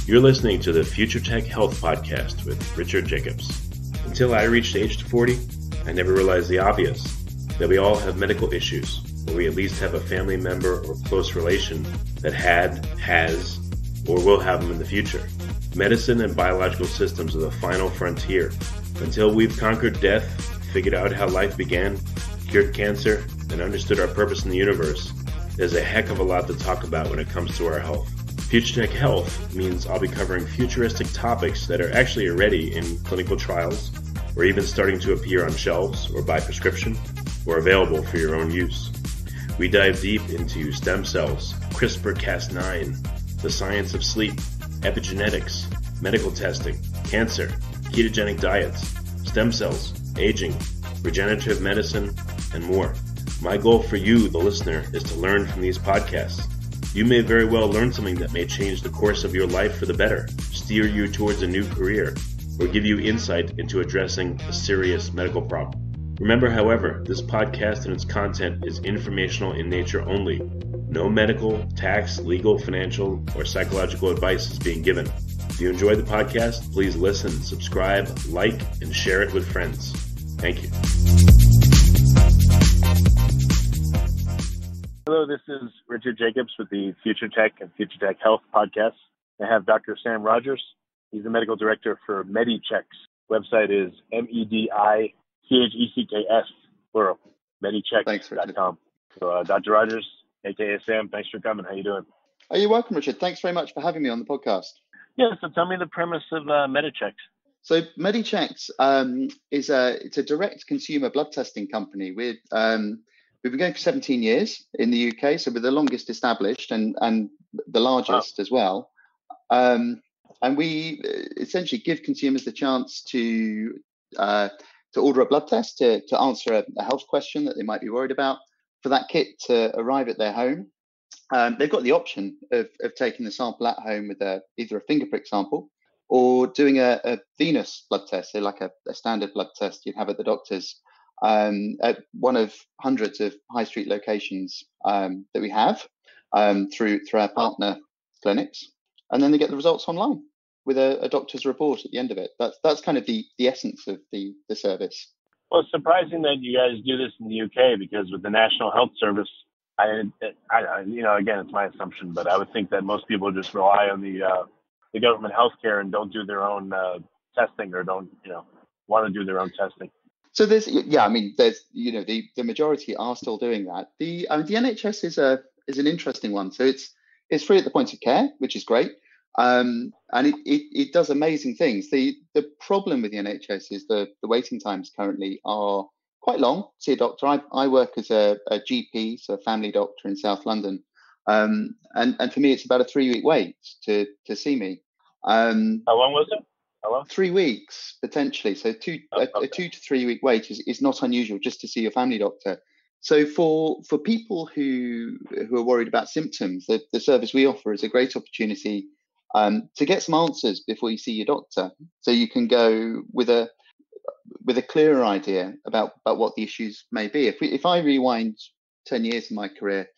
You're listening to the Future Tech Health Podcast with Richard Jacobs. Until I reached age 40, I never realized the obvious, that we all have medical issues, or we at least have a family member or close relation that had, has, or will have them in the future. Medicine and biological systems are the final frontier. Until we've conquered death, figured out how life began, cured cancer, and understood our purpose in the universe, there's a heck of a lot to talk about when it comes to our health. Future Tech Health means I'll be covering futuristic topics that are actually already in clinical trials, or even starting to appear on shelves or by prescription, or available for your own use. We dive deep into stem cells, CRISPR-Cas9, the science of sleep, epigenetics, medical testing, cancer, ketogenic diets, stem cells, aging, regenerative medicine, and more. My goal for you, the listener, is to learn from these podcasts. You may very well learn something that may change the course of your life for the better, steer you towards a new career, or give you insight into addressing a serious medical problem. Remember, however, this podcast and its content is informational in nature only. No medical, tax, legal, financial, or psychological advice is being given. If you enjoyed the podcast, please listen, subscribe, like, and share it with friends. Thank you. Hello, this is Richard Jacobs with the Future Tech and Future Tech Health podcast. I have Dr. Sam Rodgers. He's the medical director for Medichecks. Website is Medichecks, plural, Medichecks.com. So, Dr. Rodgers, aka Sam, thanks for coming. How you doing? Oh, you're welcome, Richard. Thanks very much for having me on the podcast. Yeah, so tell me the premise of Medichecks. So Medichecks it's a direct consumer blood testing company. We've been going for 17 years in the UK, so we're the longest established and the largest as well. And we essentially give consumers the chance to order a blood test to answer a health question that they might be worried about, for that kit to arrive at their home. They've got the option of taking the sample at home with either a finger prick sample or doing a venous blood test, so like a standard blood test you'd have at the doctor's, at one of hundreds of high street locations that we have through our partner clinics. And then they get the results online with a doctor's report at the end of it. That's kind of the essence of the service. Well, it's surprising that you guys do this in the UK, because with the National Health Service, I again, it's my assumption, but I would think that most people just rely on the government healthcare and don't do their own testing, or don't want to do their own testing. So there's the majority are still doing that. The NHS is an interesting one. So it's free at the point of care, which is great, and it does amazing things. The problem with the NHS is the waiting times currently are quite long to see a doctor. I work as a GP, so a family doctor in South London, and for me it's about a 3-week wait to see me. How long was it? 3 weeks potentially. So a 2 to 3 week wait is not unusual just to see your family doctor. So for people who are worried about symptoms, the service we offer is a great opportunity to get some answers before you see your doctor, so you can go with a clearer idea about what the issues may be. If I rewind 10 years in my career,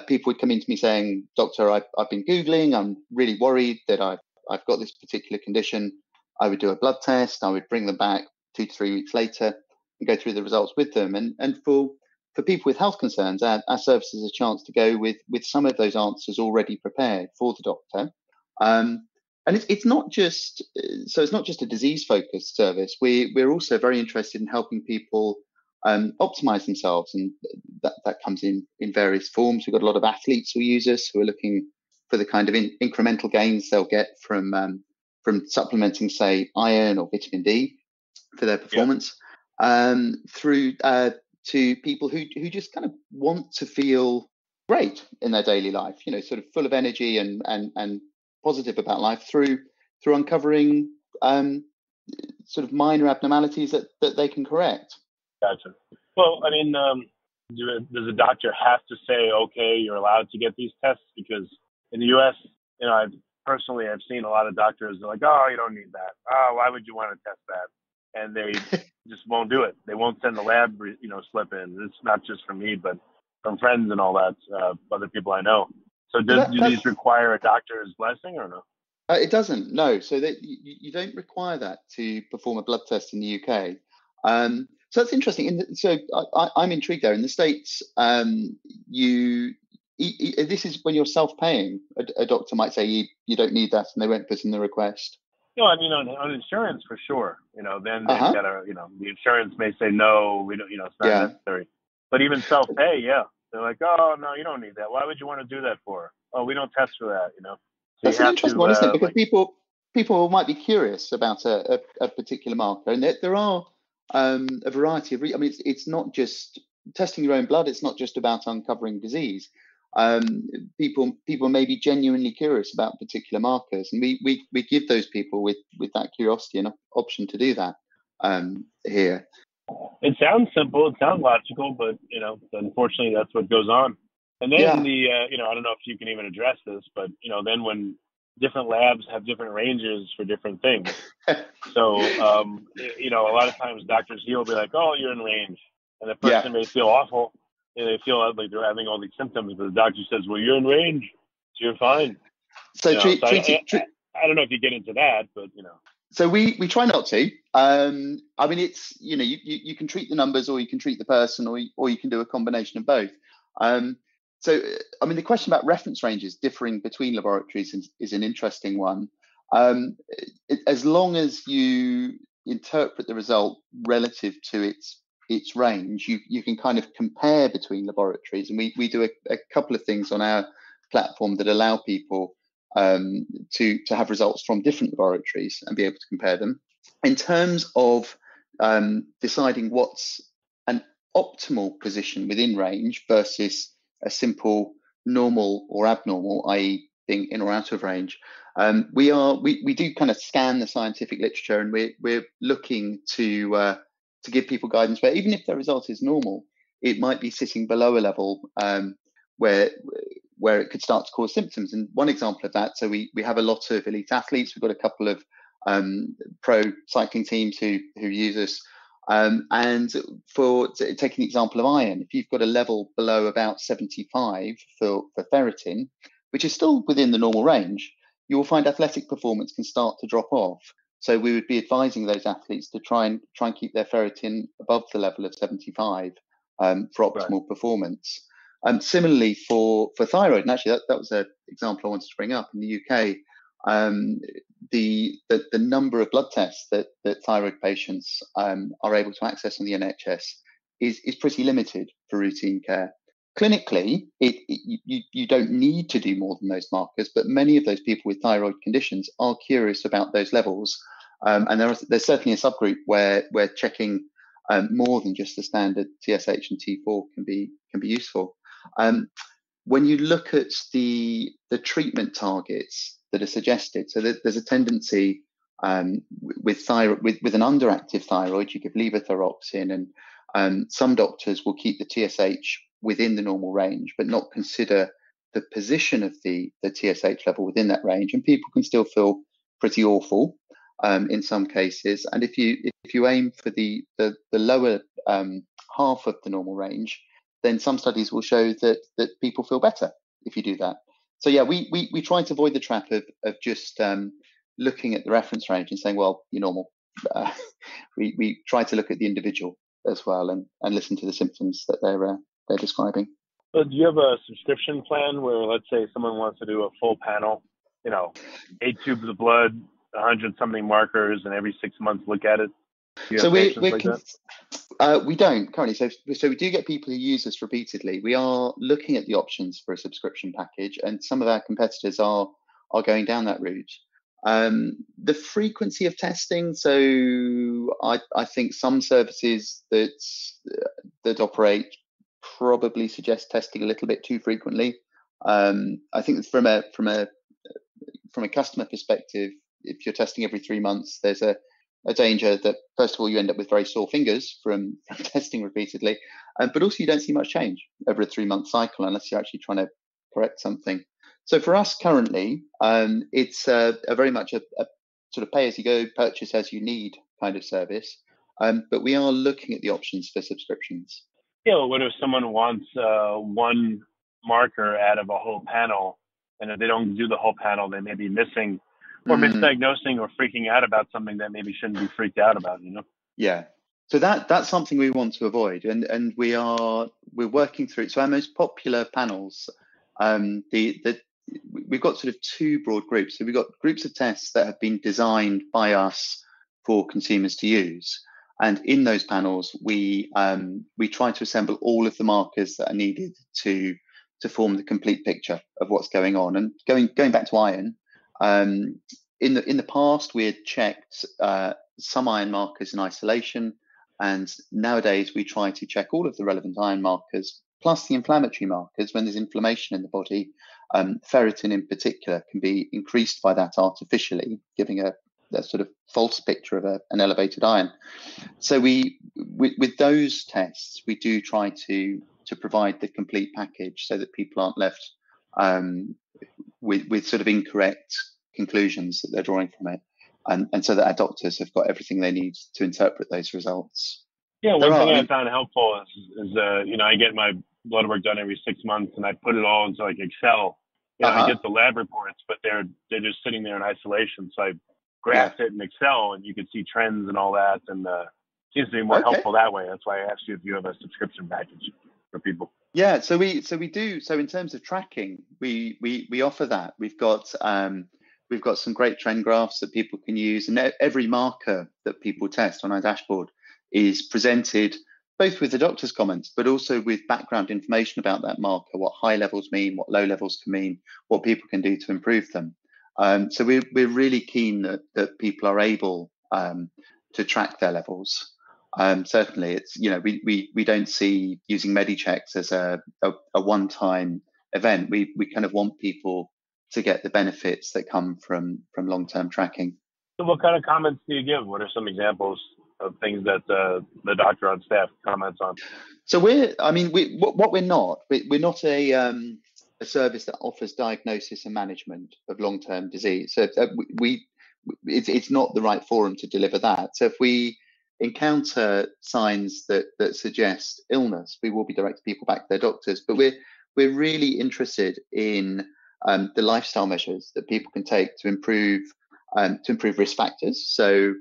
people would come into me saying, "Doctor, I've been Googling. I'm really worried that I've got this particular condition." I would do a blood test. I would bring them back 2 to 3 weeks later and go through the results with them. And for people with health concerns, our service is a chance to go with some of those answers already prepared for the doctor. And it's not just a disease focused service. We're also very interested in helping people optimize themselves, and that comes in various forms. We've got a lot of athletes who use us, who are looking for the kind of incremental gains they'll get from supplementing, say, iron or vitamin D for their performance, through to people who just kind of want to feel great in their daily life, sort of full of energy and positive about life, through uncovering sort of minor abnormalities that they can correct. Gotcha. Well, I mean, does a doctor have to say, okay, you're allowed to get these tests? Because in the U.S., I've seen a lot of doctors, they're like, "Oh, you don't need that. Oh, why would you want to test that?" And they just won't do it. They won't send the lab, slip in. It's not just from me, but from friends and all that, other people I know. So do these require a doctor's blessing or no? It doesn't, no. So that you don't require that to perform a blood test in the UK. So that's interesting. I'm intrigued there. In the States, this is when you're self-paying. A doctor might say you don't need that, and they won't put in the request. No, I mean on insurance for sure. Then they've Uh-huh. got to, the insurance may say no, we don't, it's not Yeah. necessary. But even self-pay, yeah, they're like, oh no, you don't need that. Why would you want to do that for? Oh, we don't test for that. So That's you an have interesting to one, isn't it? Because people might be curious about a particular marker, and there are a variety of. I mean, it's not just testing your own blood. It's not just about uncovering disease. People may be genuinely curious about particular markers, and we give those people with that curiosity an option to do that here. It sounds simple, it sounds logical, but unfortunately, that's what goes on. And then Yeah. I don't know if you can even address this, but then when different labs have different ranges for different things, so a lot of times doctors here will be like, "Oh, you're in range," and the person may feel awful, and they feel like they're having all these symptoms, but the doctor says, "Well, you're in range, so you're fine." So I don't know if you get into that, but So we try not to. I mean, it's you can treat the numbers, or you can treat the person, or you can do a combination of both. So I mean, the question about reference ranges differing between laboratories is an interesting one. As long as you interpret the result relative to its range, you can kind of compare between laboratories, and we do a couple of things on our platform that allow people to have results from different laboratories and be able to compare them. In terms of deciding what's an optimal position within range versus a simple normal or abnormal, i.e. being in or out of range, we do kind of scan the scientific literature, and we're looking to give people guidance where even if their result is normal, it might be sitting below a level where it could start to cause symptoms. And one example of that, so we have a lot of elite athletes. We've got a couple of pro cycling teams who use us. And for taking the example of iron, if you've got a level below about 75 for ferritin, which is still within the normal range, you will find athletic performance can start to drop off. So we would be advising those athletes to try and keep their ferritin above the level of 75 for optimal performance. Similarly for thyroid, and actually that was an example I wanted to bring up. In the UK, the number of blood tests that thyroid patients are able to access on the NHS is pretty limited for routine care. Clinically, you don't need to do more than those markers, but many of those people with thyroid conditions are curious about those levels, and there's certainly a subgroup where checking more than just the standard TSH and T4 can be useful. When you look at the treatment targets that are suggested, so there's a tendency with thyroid with an underactive thyroid, you give levothyroxine, and some doctors will keep the TSH within the normal range, but not consider the position of the TSH level within that range, and people can still feel pretty awful in some cases. And if you aim for the lower half of the normal range, then some studies will show that people feel better if you do that. So yeah, we try to avoid the trap of just looking at the reference range and saying, well, you're normal. We try to look at the individual as well and listen to the symptoms that they're describing. So do you have a subscription plan where, let's say, someone wants to do a full panel, 8 tubes of blood, 100 something markers, and every 6 months look at it? So we don't currently. So we do get people who use us repeatedly. We are looking at the options for a subscription package, and some of our competitors are going down that route. The frequency of testing. So I think some services that operate probably suggest testing a little bit too frequently. I think from a customer perspective, if you're testing every 3 months, there's a danger that, first of all, you end up with very sore fingers from testing repeatedly, but also you don't see much change over a 3-month cycle unless you're actually trying to correct something. So for us currently, it's a very much a sort of pay-as-you-go, purchase-as-you-need kind of service, but we are looking at the options for subscriptions. Yeah, well, what if someone wants one marker out of a whole panel, and if they don't do the whole panel, they may be missing Or misdiagnosing or freaking out about something that maybe shouldn't be freaked out about, Yeah. So that's something we want to avoid, and we're working through it. So our most popular panels, we've got sort of two broad groups. So we've got groups of tests that have been designed by us for consumers to use, and in those panels we try to assemble all of the markers that are needed to form the complete picture of what's going on. And going back to iron, in the past we had checked some iron markers in isolation. And nowadays, we try to check all of the relevant iron markers, plus the inflammatory markers. When there's inflammation in the body, ferritin in particular can be increased by that artificially, giving a sort of false picture of an elevated iron. So with those tests, we do try to provide the complete package so that people aren't left with sort of incorrect conclusions that they're drawing from it. And so that our doctors have got everything they need to interpret those results. Yeah, one thing I found helpful is I get my blood work done every 6 months, and I put it all into like Excel. I get the lab reports, but they're just sitting there in isolation. So I graphed it in Excel, and you can see trends and all that, and it seems to be more helpful that way. That's why I asked you if you have a subscription package for people. Yeah, so we do. So in terms of tracking, we offer that. We've got some great trend graphs that people can use, and every marker that people test on our dashboard is presented both with the doctor's comments, but also with background information about that marker, what high levels mean, what low levels can mean, what people can do to improve them. So we're really keen that people are able to track their levels. Certainly, it's we don't see using Medichecks as a one-time event. We kind of want people to get the benefits that come from long-term tracking. So what kind of comments do you give? What are some examples of things that the doctor on staff comments on? So we're not a service that offers diagnosis and management of long-term disease. So it's not the right forum to deliver that. So if we encounter signs that suggest illness, we will be directing people back to their doctors. But we're really interested in the lifestyle measures that people can take to improve risk factors. So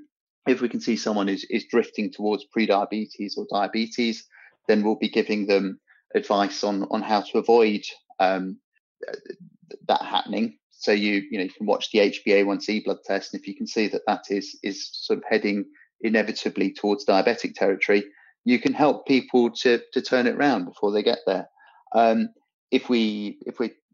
if we can see someone is drifting towards pre-diabetes or diabetes, then we'll be giving them advice on how to avoid that happening. So you can watch the HbA1c blood test, and if you can see that is sort of heading inevitably towards diabetic territory, you can help people to turn it around before they get there. If we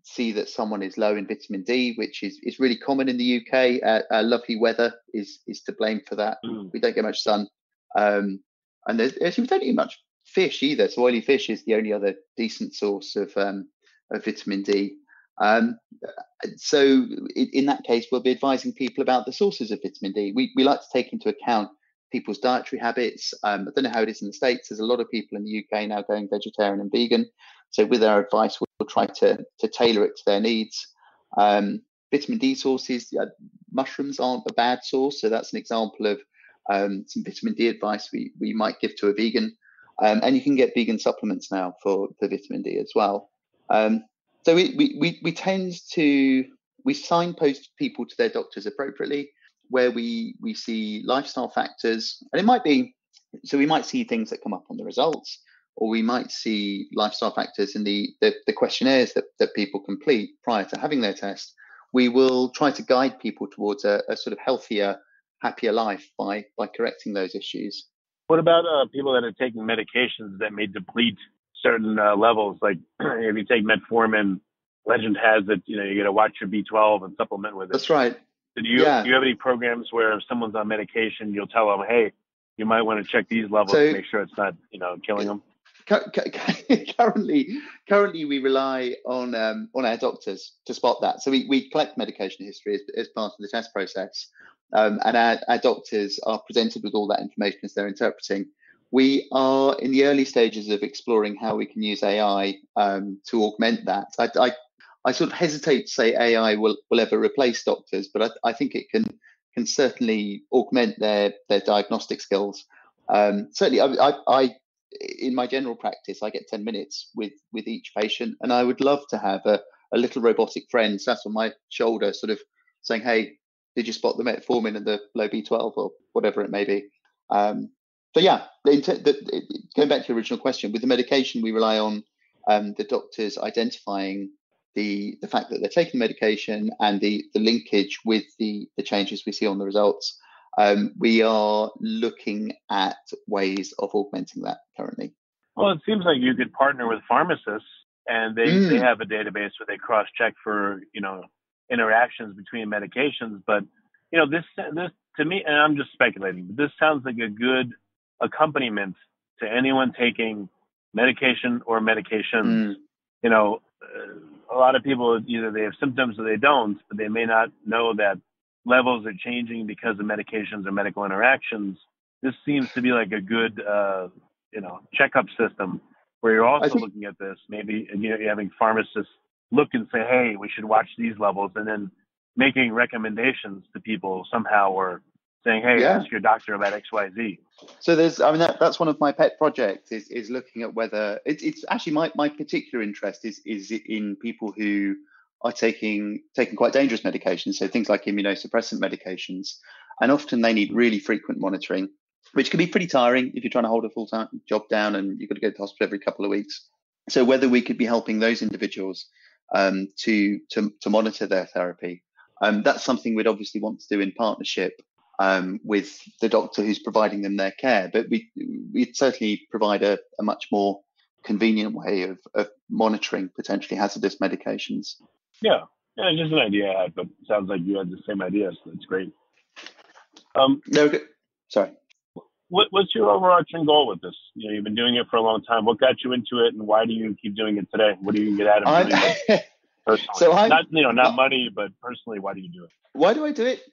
see that someone is low in vitamin D, which is really common in the UK. Lovely weather is to blame for that. We don't get much sun, and we don't eat much fish either. So oily fish is the only other decent source of vitamin D. So in that case, we'll be advising people about the sources of vitamin D. We like to take into account people's dietary habits. I don't know how it is in the States. There's a lot of people in the UK now going vegetarian and vegan. So with our advice, we'll try to tailor it to their needs. Vitamin D sources, mushrooms aren't a bad source. So that's an example of some vitamin D advice we might give to a vegan. And you can get vegan supplements now for vitamin D as well. So we tend to signpost people to their doctors appropriately, where we see lifestyle factors, and it might be, so we might see things that come up on the results, or we might see lifestyle factors in the questionnaires that people complete prior to having their test. We will try to guide people towards a sort of healthier, happier life by correcting those issues. What about people that are taking medications that may deplete certain levels? Like if you take metformin, legend has it, you got to watch your B12 and supplement with it. That's right. Do you have any programs where if someone's on medication, you'll tell them, hey, you might want to check these levels to make sure it's not, killing them? Currently, we rely on our doctors to spot that. So we collect medication history as part of the test process, and our doctors are presented with all that information as they're interpreting. We are in the early stages of exploring how we can use AI to augment that. I sort of hesitate to say AI will ever replace doctors, but I think it can certainly augment their diagnostic skills. Certainly, I in my general practice, I get 10 minutes with each patient, and I would love to have a little robotic friend sat on my shoulder, sort of saying, "Hey, Did you spot the metformin and the low B12 or whatever it may be? So yeah, going back to your original question, with the medication, we rely on the doctors identifying the fact that they're taking the medication and the linkage with the changes we see on the results. We are looking at ways of augmenting that currently. Well, it seems like you could partner with pharmacists, and they have a database where they cross-check for, interactions between medications. But, this to me, and I'm just speculating, but this sounds like a good accompaniment to anyone taking medication or medications. A lot of people, either they have symptoms or they don't, but they may not know that levels are changing because of medications or medical interactions. This seems to be like a good, checkup system where you're also looking at this. Maybe you're having pharmacists look and say, hey, we should watch these levels, and then making recommendations to people somehow, or saying, hey, ask your doctor about XYZ. So that's one of my pet projects is looking at whether it's actually my particular interest is in people who are taking quite dangerous medications. So things like immunosuppressant medications, and often they need really frequent monitoring, which can be pretty tiring if you're trying to hold a full-time job down and you've got to go to the hospital every couple of weeks. So whether we could be helping those individuals to monitor their therapy, that's something we'd obviously want to do in partnership with the doctor who's providing them their care. But we'd certainly provide a much more convenient way of monitoring potentially hazardous medications. Yeah, just an idea I had, but it sounds like you had the same idea, so that's great. No, sorry. What's your overarching goal with this? You've been doing it for a long time. What got you into it, and why do you keep doing it today? What do you get out of doing it personally? So not money, but personally, why do you do it? Why do I do it?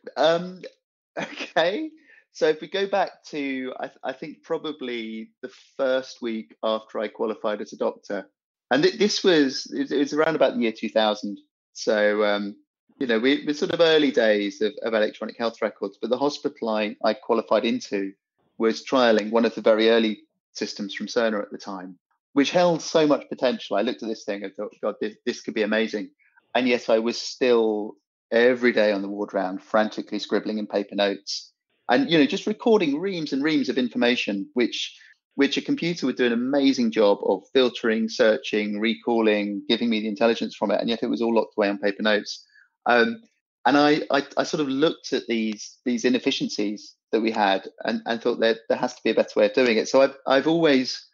Okay. So if we go back to, I think probably the first week after I qualified as a doctor, and it was around about the year 2000. So, we're sort of early days of electronic health records, but the hospital I qualified into was trialing one of the very early systems from Cerner at the time, which held so much potential. I looked at this thing and thought, God, this could be amazing. And yet I was still every day on the ward round, frantically scribbling in paper notes and, just recording reams and reams of information, which a computer would do an amazing job of filtering, searching, recalling, giving me the intelligence from it. And yet it was all locked away on paper notes. And I sort of looked at these inefficiencies that we had and thought that there has to be a better way of doing it. So I've always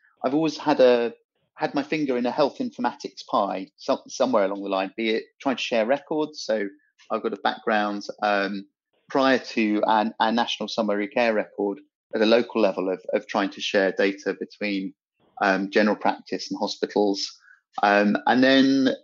had my finger in a health informatics pie somewhere along the line, be it trying to share records. So I've got a background prior to our national summary care record at a local level of trying to share data between general practice and hospitals. And then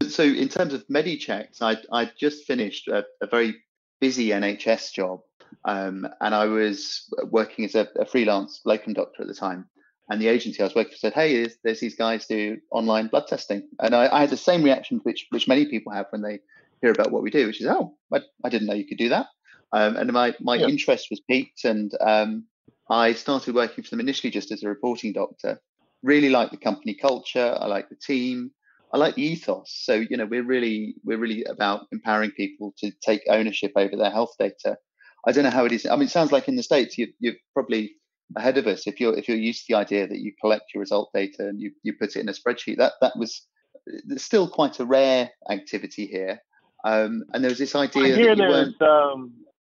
so in terms of Medichecks, I just finished a very busy NHS job, and I was working as a freelance locum doctor at the time. And the agency I was working for said, "Hey, there's these guys do online blood testing," and I had the same reaction which many people have when they hear about what we do, which is, "Oh, I didn't know you could do that." And my interest was piqued, and I started working for them initially just as a reporting doctor. Really liked the company culture. I like the team. I like the ethos. So, we're really about empowering people to take ownership over their health data. I don't know how it is. I mean, it sounds like in the States, you're probably ahead of us. If you're used to the idea that you collect your result data and you put it in a spreadsheet, that was still quite a rare activity here. And there was this idea that you weren't.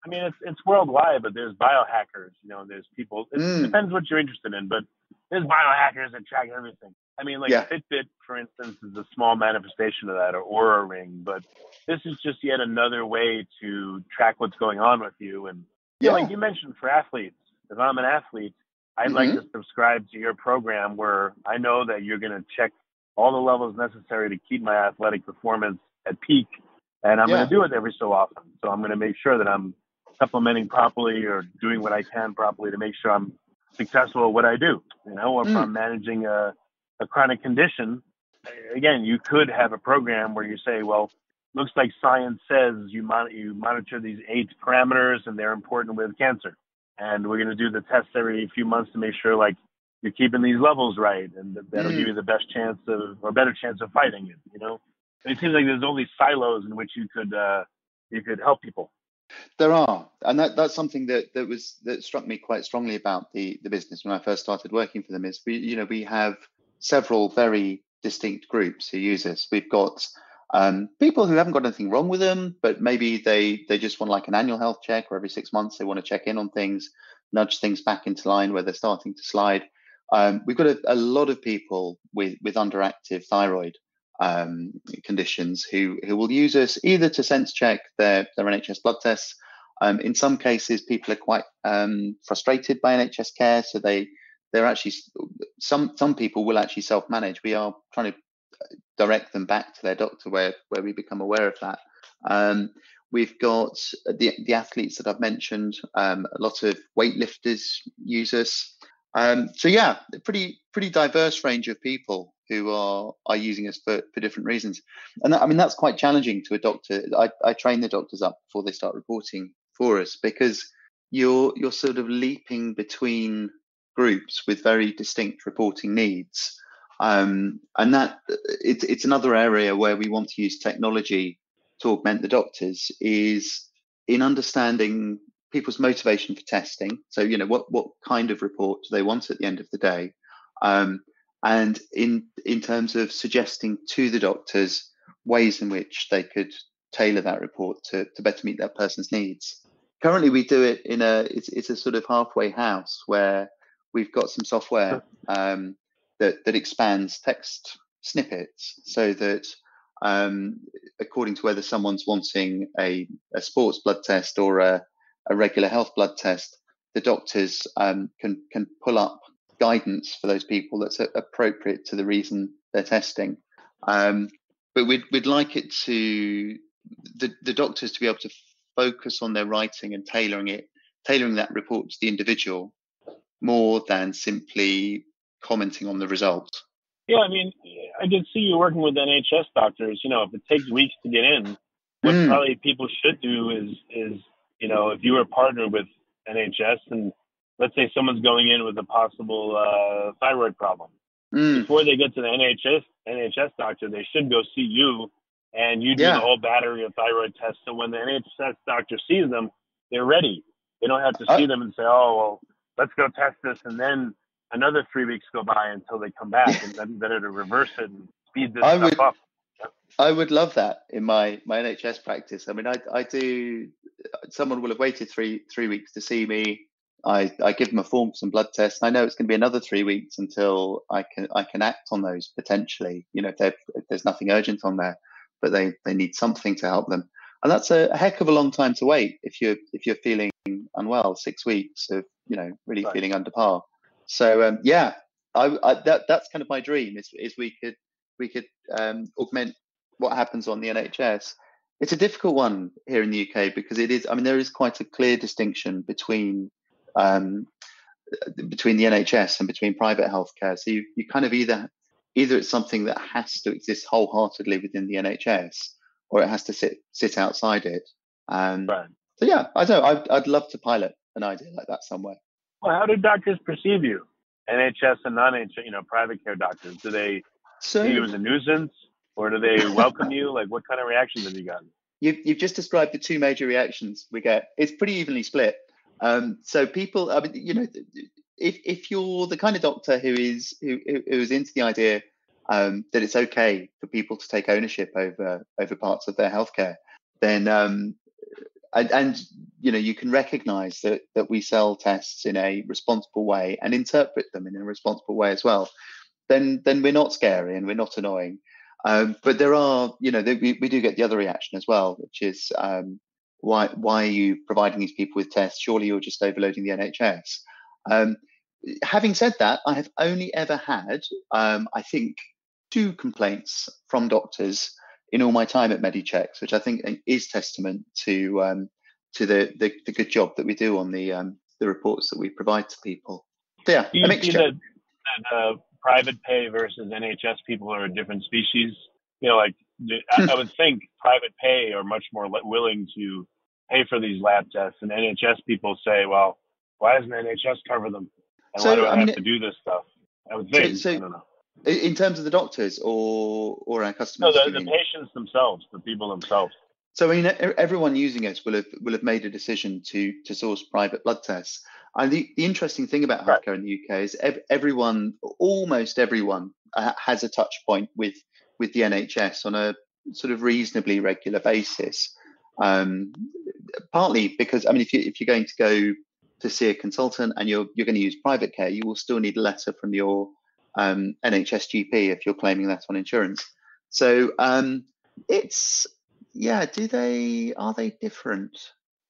I mean, it's worldwide, but there's biohackers. There's people. It depends what you're interested in, but there's biohackers that track everything. I mean, Fitbit, for instance, is a small manifestation of that, or Oura Ring. But this is just yet another way to track what's going on with you. And like you mentioned, for athletes, if I'm an athlete, I'd like to subscribe to your program where I know that you're going to check all the levels necessary to keep my athletic performance at peak. And I'm going to do it every so often. So I'm going to make sure that I'm supplementing properly or doing what I can properly to make sure I'm successful at what I do. Or if I'm managing a chronic condition, again, you could have a program where you say, well, looks like science says you monitor these 8 parameters and they're important with cancer. And we're going to do the tests every few months to make sure you're keeping these levels right. And that'll give you the best chance or better chance of fighting it, It seems like there's only silos in which you could help people. There are, and that's something that struck me quite strongly about the business when I first started working for them. Is we have several very distinct groups who use us. We've got people who haven't got anything wrong with them, but maybe they just want like an annual health check, or every 6 months they want to check in on things, nudge things back into line where they're starting to slide. We've got a lot of people with underactive thyroid conditions who will use us either to sense check their NHS blood tests. In some cases, people are quite frustrated by NHS care, so they're actually some people will actually self-manage. We are trying to direct them back to their doctor where we become aware of that. We've got the athletes that I've mentioned. A lot of weightlifters use us. So yeah, a pretty diverse range of people who are using us for different reasons. And I mean, that's quite challenging to a doctor. I train the doctors up before they start reporting for us, because you're sort of leaping between groups with very distinct reporting needs. And that it's another area where we want to use technology to augment the doctors, is in understanding people's motivation for testing. So, what kind of report do they want at the end of the day? And in terms of suggesting to the doctors ways in which they could tailor that report to better meet that person's needs. Currently, we do it it's a sort of halfway house where we've got some software that expands text snippets so that according to whether someone's wanting a sports blood test or a regular health blood test, the doctors can pull up guidance for those people that's appropriate to the reason they're testing. But we'd like it to the doctors to be able to focus on their writing and tailoring that report to the individual more than simply commenting on the result. Yeah, I mean, I did see you working with NHS doctors. If it takes weeks to get in, what probably people should do is if you were partnered with NHS and let's say someone's going in with a possible thyroid problem, before they get to the NHS doctor, they should go see you, and you do the whole battery of thyroid tests. So when the NHS doctor sees them, they're ready. They don't have to see them and say, "Oh, well, let's go test this," and then another 3 weeks go by until they come back, and then better to reverse it and speed this stuff up. I would love that in my NHS practice. I mean, I do. Someone will have waited three weeks to see me. I give them a form for some blood tests. I know it's going to be another 3 weeks until I can act on those potentially. If there's nothing urgent on there, but they need something to help them, and that's a heck of a long time to wait if you're feeling unwell. 6 weeks of really feeling under par. So that's kind of my dream is we could augment what happens on the NHS. It's a difficult one here in the UK because it is. I mean, there is quite a clear distinction between the NHS and between private healthcare. So you kind of either it's something that has to exist wholeheartedly within the NHS, or it has to sit outside it. So yeah, I don't know. I'd love to pilot an idea like that somewhere. Well, how do doctors perceive you? NHS and non-NHS, private care doctors. Do they see you as a nuisance, or do they welcome you? Like, what kind of reactions have you gotten? You've just described the two major reactions we get. It's pretty evenly split. So people, I mean, if you're the kind of doctor who is into the idea that it's okay for people to take ownership over parts of their healthcare, then and you can recognise that we sell tests in a responsible way and interpret them in a responsible way as well, then we're not scary and we're not annoying. But there are, we do get the other reaction as well, which is why are you providing these people with tests? Surely you're just overloading the NHS. Having said that, I have only ever had, I think, 2 complaints from doctors in all my time at Medichecks, which I think is testament to the good job that we do on the reports that we provide to people. So yeah, do you see that private pay versus NHS people are a different species? I would think private pay are much more willing to pay for these lab tests, and NHS people say, well, why doesn't NHS cover them? And why do I have to do this stuff? I would think. I don't know. In terms of the doctors or our No, customers, do you the mean? patients themselves, the people themselves. So I mean, everyone using us will have made a decision to source private blood tests. And the interesting thing about Right. healthcare in the UK is almost everyone has a touch point with the NHS on a sort of reasonably regular basis. Partly because, I mean, if you're going to go to see a consultant and you're going to use private care, you will still need a letter from your NHS GP if you're claiming that on insurance. So it's are they different?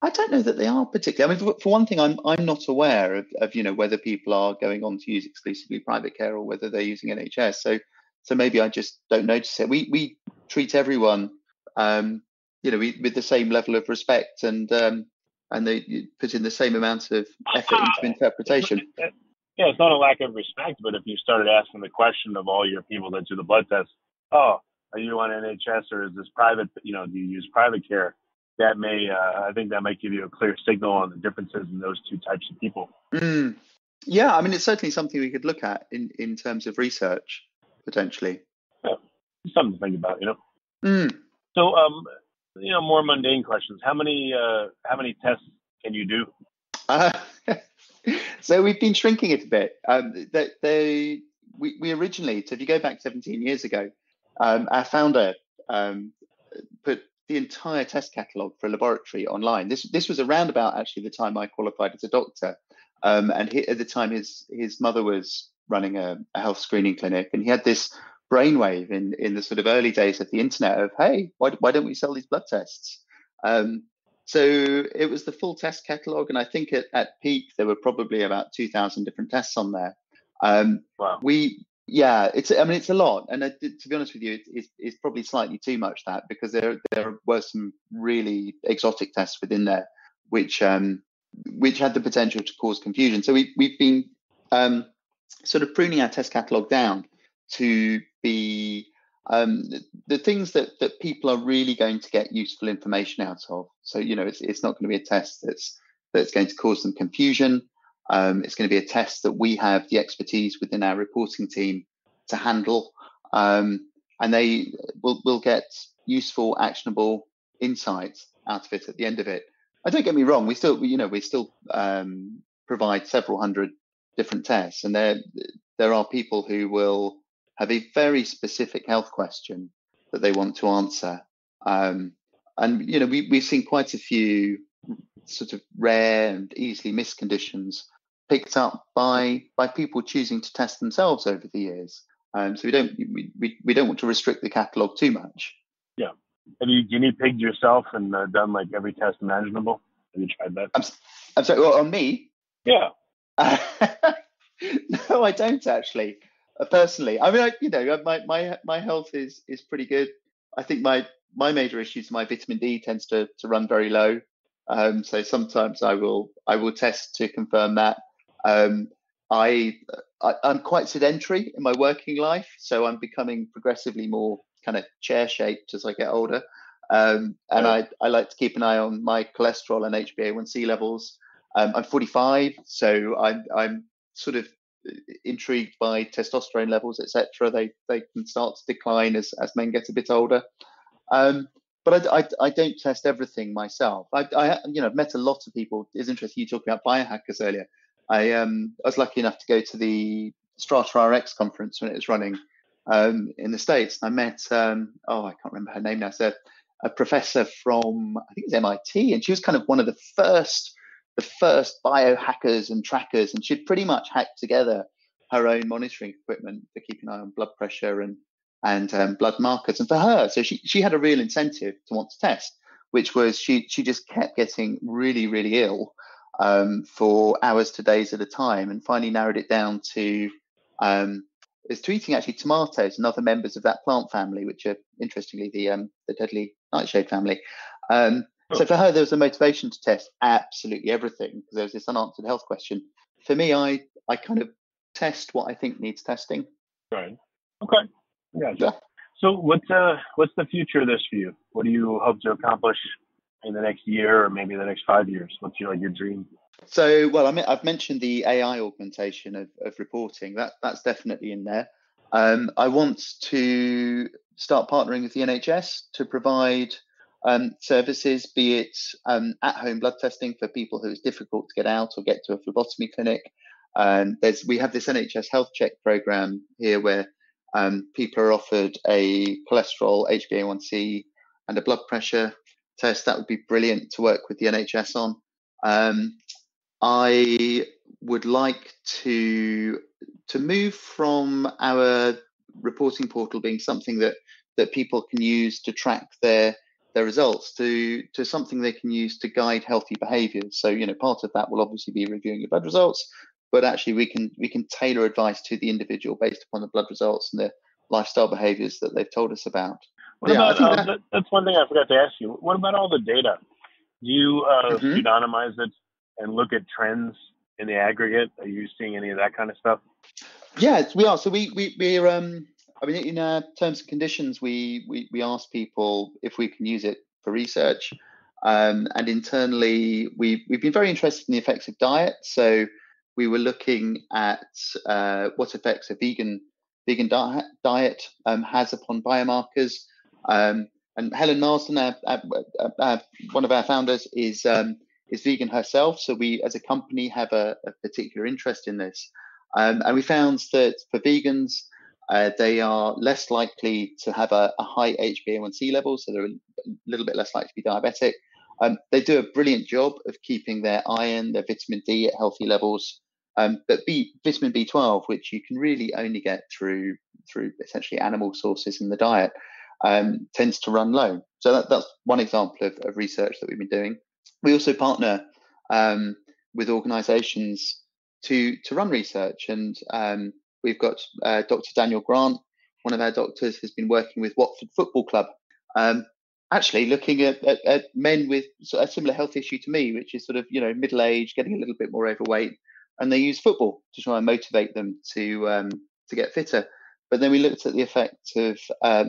I don't know that they are particularly. I mean, for one thing, I'm not aware of whether people are going on to use exclusively private care or whether they're using NHS. So maybe I just don't notice it. We treat everyone with the same level of respect and they put in the same amount of effort into interpretation. Yeah, it's not a lack of respect, but if you started asking the question of all your people that do the blood tests, are you on NHS or is this private? Do you use private care? That may, I think that might give you a clear signal on the differences in those two types of people. Yeah, I mean, it's certainly something we could look at in terms of research, potentially. Yeah, something to think about, So, more mundane questions. How many tests can you do? So we've been shrinking it a bit. We originally, so if you go back 17 years ago, our founder put the entire test catalogue for a laboratory online. This was around about actually the time I qualified as a doctor, and at the time his mother was running a health screening clinic, and he had this brainwave in the sort of early days of the internet of, hey, why don't we sell these blood tests? So it was the full test catalogue, and I think at peak there were probably about 2,000 different tests on there. Wow. It's a lot, and to be honest with you, it's probably slightly too much that because there were some really exotic tests within there, which had the potential to cause confusion. So we've been sort of pruning our test catalogue down to be the things that people are really going to get useful information out of. So it's not going to be a test that's going to cause them confusion. It's going to be a test that we have the expertise within our reporting team to handle, and they will get useful, actionable insights out of it at the end of it. Don't get me wrong; we still provide several hundred different tests, and there are people who will have a very specific health question that they want to answer, and we've seen quite a few sort of rare and easily missed conditions picked up by people choosing to test themselves over the years. So we don't want to restrict the catalogue too much. Yeah. Have you guinea pigged yourself and done like every test imaginable? Have you tried that? I'm sorry. Well, on me? Yeah. No, I don't actually. Personally, I mean, my health is pretty good. I think my major issue is my vitamin D tends to run very low. So sometimes I will test to confirm that. I'm quite sedentary in my working life, so I'm becoming progressively more kind of chair shaped as I get older. And I like to keep an eye on my cholesterol and HbA1c levels. I'm 45, so I'm sort of intrigued by testosterone levels, etc. They can start to decline as men get a bit older. But I don't test everything myself. I've met a lot of people. It's interesting you talking about biohackers earlier. I was lucky enough to go to the Strata RX conference when it was running in the States. And I met I can't remember her name now. So a professor from I think it's MIT, and she was kind of one of the first biohackers and trackers, and she'd pretty much hacked together her own monitoring equipment for keeping an eye on blood pressure and blood markers. And for her, so she had a real incentive to want to test, which was she just kept getting really, really ill for hours to days at a time, and finally narrowed it down to to eating actually tomatoes and other members of that plant family, which are interestingly the deadly nightshade family. So for her, there was a motivation to test absolutely everything because there was this unanswered health question. For me, I kind of test what I think needs testing. Right. Okay. Yeah. So what's the future of this for you? What do you hope to accomplish in the next year or maybe the next 5 years? What's your dream? So, well, I've mentioned the AI augmentation of reporting. That's definitely in there. I want to start partnering with the NHS to provide services, be it at-home blood testing for people who it's difficult to get out or get to a phlebotomy clinic. We have this NHS health check program here where people are offered a cholesterol, HbA1c, and a blood pressure test. That would be brilliant to work with the NHS on. I would like to move from our reporting portal being something that people can use to track their results to something they can use to guide healthy behaviors. So, part of that will obviously be reviewing your blood results, but actually we can tailor advice to the individual based upon the blood results and the lifestyle behaviors that they've told us about. What about, that's one thing I forgot to ask you. What about all the data? Do you pseudonymize it and look at trends in the aggregate? Are you seeing any of that kind of stuff? Yeah, we are. So we're in our terms and conditions, we ask people if we can use it for research, and internally we've been very interested in the effects of diet. So we were looking at what effects a vegan diet has upon biomarkers. And Helen Marsden, one of our founders, is vegan herself. So we, as a company, have a particular interest in this. And we found that for vegans, they are less likely to have a high HbA1c level, so they're a little bit less likely to be diabetic. They do a brilliant job of keeping their iron, their vitamin D at healthy levels. But vitamin B12, which you can really only get through essentially animal sources in the diet, tends to run low. So that's one example of research that we've been doing. We also partner with organisations to run research, and we've got Dr. Daniel Grant, one of our doctors, has been working with Watford Football Club, actually looking at men with a similar health issue to me, which is sort of middle age, getting a little bit more overweight, and they use football to try and motivate them to get fitter. But then we looked at the effect of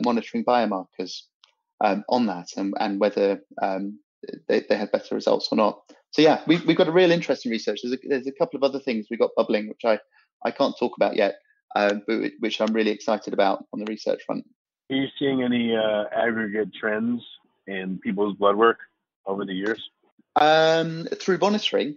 monitoring biomarkers on that and whether they had better results or not. So yeah, we've got a real interest in research. There's a couple of other things we got bubbling, which I can't talk about yet, but which I'm really excited about on the research front. Are you seeing any aggregate trends in people's blood work over the years? Through monitoring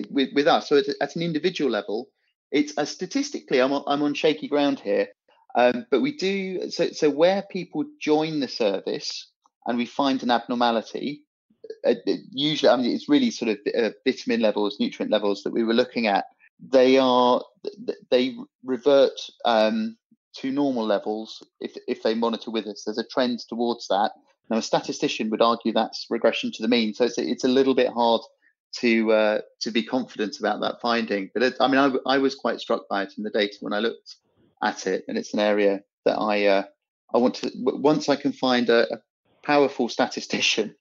with us, so at an individual level, it's statistically I'm on shaky ground here, but we do so where people join the service and we find an abnormality. Usually, it's really sort of vitamin levels, nutrient levels that we were looking at. They revert to normal levels if they monitor with us. There's a trend towards that. Now, a statistician would argue that's regression to the mean. So it's a little bit hard to be confident about that finding. But I was quite struck by it in the data when I looked at it, and it's an area that I want to. Once I can find a powerful statistician,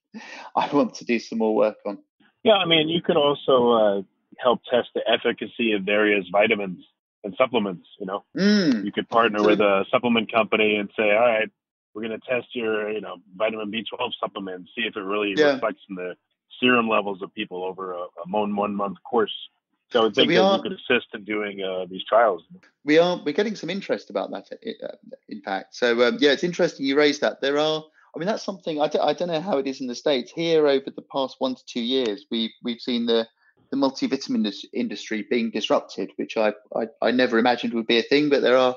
I want to do some more work on. Yeah, you could also help test the efficacy of various vitamins and supplements. You could partner with a supplement company and say, all right, we're going to test your vitamin B12 supplement, see if it really reflects in the serum levels of people over a 1 month course. So I would think that you could assist in doing these trials. We're getting some interest about that, in fact. So it's interesting you raised that. There are. That's something I don't know how it is in the States. Here, over the past 1 to 2 years, we've seen the multivitamin industry being disrupted, which I never imagined would be a thing. But there are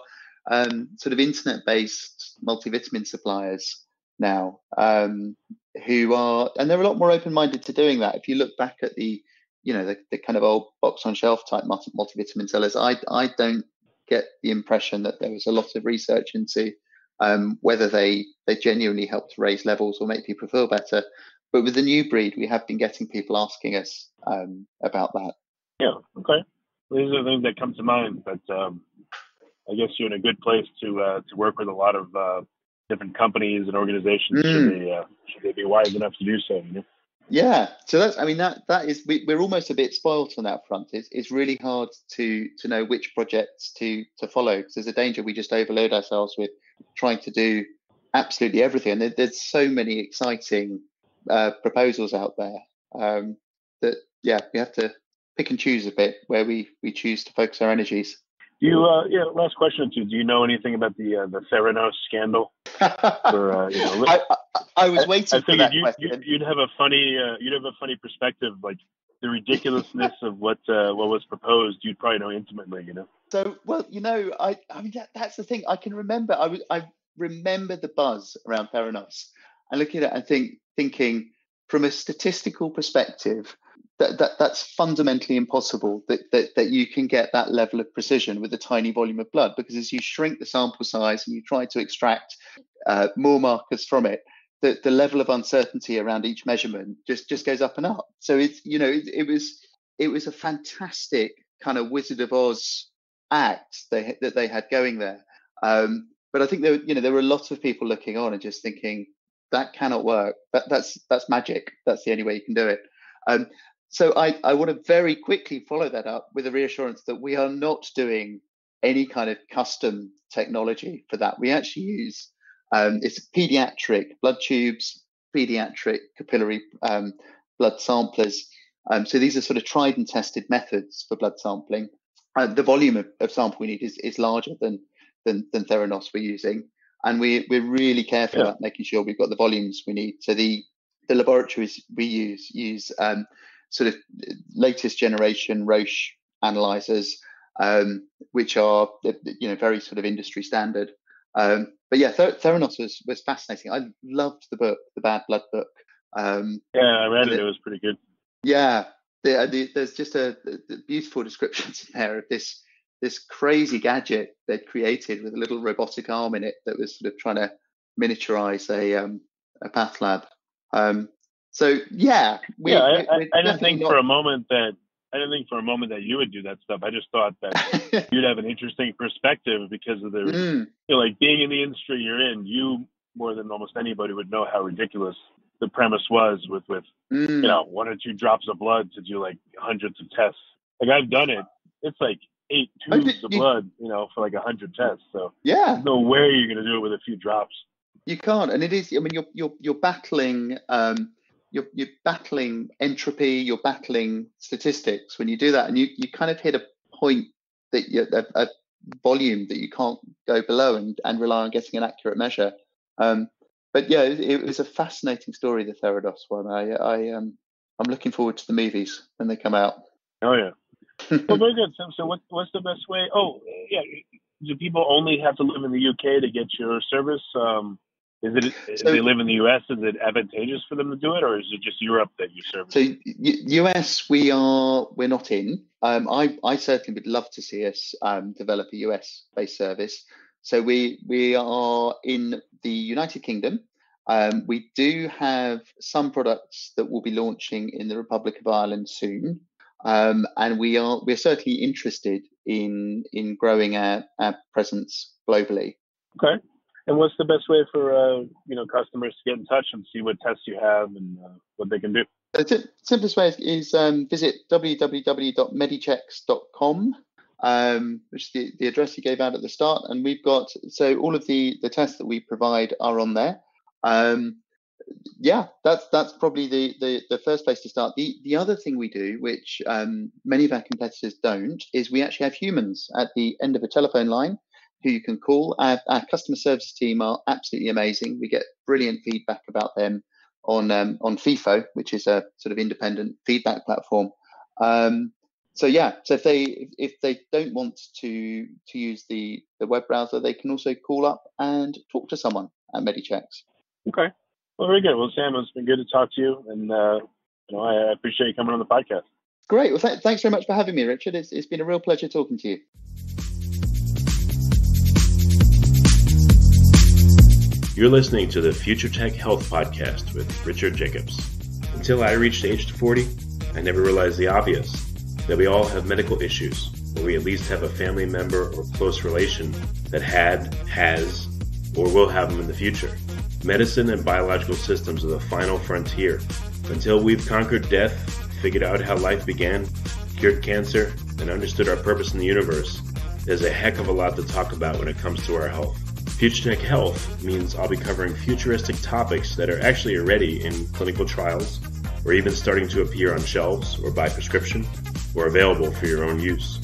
sort of internet-based multivitamin suppliers now who are, and they're a lot more open-minded to doing that. If you look back at the kind of old box on shelf type multivitamin sellers, I don't get the impression that there was a lot of research into whether they genuinely help to raise levels or make people feel better. But with the new breed, we have been getting people asking us about that. Yeah, okay. These are the things that come to mind, but I guess you're in a good place to work with a lot of different companies and organizations should they be wise enough to do so. Yeah, so that is we're almost a bit spoiled on that front. It's really hard to know which projects to follow, because there's a danger we just overload ourselves with trying to do absolutely everything. And there's so many exciting proposals out there that we have to pick and choose a bit where we choose to focus our energies. Last question too. Do you know anything about the Theranos scandal? I was waiting for that question. You'd have a funny perspective, like the ridiculousness of what was proposed. You'd probably know intimately, So, well, I mean that's the thing. I can remember. I remember the buzz around Theranos, and looking at it and thinking from a statistical perspective, that's fundamentally impossible that you can get that level of precision with a tiny volume of blood, because as you shrink the sample size and you try to extract more markers from it, the level of uncertainty around each measurement just goes up and up. So it was a fantastic kind of Wizard of Oz act that they had going there. But I think there were a lot of people looking on and just thinking that cannot work. That's magic. That's the only way you can do it. So I want to very quickly follow that up with a reassurance that we are not doing any kind of custom technology for that. We actually use it's pediatric blood tubes, pediatric capillary blood samplers. So these are sort of tried and tested methods for blood sampling. The volume of sample we need is larger than Theranos we're using, and we're really careful about making sure we've got the volumes we need. So the laboratories we use sort of latest generation Roche analyzers, which are very sort of industry standard. But yeah, Theranos was fascinating. I loved the book, the Bad Blood book. I read it. It was pretty good. Yeah, there's just a beautiful descriptions in there of this crazy gadget they'd created with a little robotic arm in it that was sort of trying to miniaturize a path lab. So yeah, I didn't think for a moment that you would do that stuff. I just thought that you'd have an interesting perspective because of the like being in the industry you're in. You more than almost anybody would know how ridiculous the premise was with 1 or 2 drops of blood to do like hundreds of tests. Like I've done it. It's like 8 tubes of blood, for like 100 tests. So there's no way you're going to do it with a few drops. You can't, and it is. I mean, you're battling. You're battling entropy, you're battling statistics when you do that, and you kind of hit a point that a volume that you can't go below and rely on getting an accurate measure. But yeah, it was a fascinating story, the Theranos one. I'm looking forward to the movies when they come out. Oh yeah, well, very good. So what's the best way? Oh yeah, do people only have to live in the UK to get your service? If they live in the US, is it advantageous for them to do it, or is it just Europe that you serve? So US, we're not in. I certainly would love to see us develop a US based service. So we are in the United Kingdom. We do have some products that will be launching in the Republic of Ireland soon, and we're certainly interested in growing our presence globally. Okay. And what's the best way for customers to get in touch and see what tests you have and what they can do? The simplest way is visit www.medichecks.com, which is the address you gave out at the start. And we've got, so all of the tests that we provide are on there. That's probably the first place to start. The other thing we do, which many of our competitors don't, is we actually have humans at the end of a telephone line who you can call. Our customer service team are absolutely amazing. We get brilliant feedback about them on FIFO, which is a sort of independent feedback platform. So if they don't want to use the web browser, they can also call up and talk to someone at Medichecks. Okay. Well, very good. Well, Sam, it's been good to talk to you, and I appreciate you coming on the podcast. Great. Well, thanks very much for having me, Richard. It's been a real pleasure talking to you. You're listening to the Future Tech Health Podcast with Richard Jacobs. Until I reached age 40, I never realized the obvious, that we all have medical issues, or we at least have a family member or close relation that has, or will have them in the future. Medicine and biological systems are the final frontier. Until we've conquered death, figured out how life began, cured cancer, and understood our purpose in the universe, there's a heck of a lot to talk about when it comes to our health. Future Tech Health means I'll be covering futuristic topics that are actually already in clinical trials, or even starting to appear on shelves or by prescription, or available for your own use.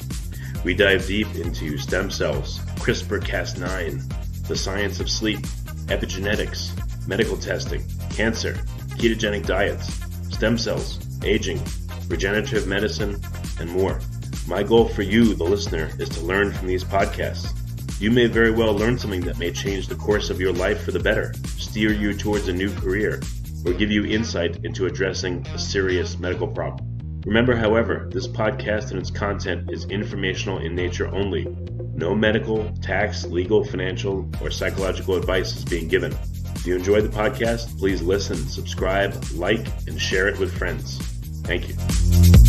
We dive deep into stem cells, CRISPR-Cas9, the science of sleep, epigenetics, medical testing, cancer, ketogenic diets, stem cells, aging, regenerative medicine, and more. My goal for you, the listener, is to learn from these podcasts. You may very well learn something that may change the course of your life for the better, steer you towards a new career, or give you insight into addressing a serious medical problem. Remember, however, this podcast and its content is informational in nature only. No medical, tax, legal, financial, or psychological advice is being given. If you enjoyed the podcast, please listen, subscribe, like, and share it with friends. Thank you.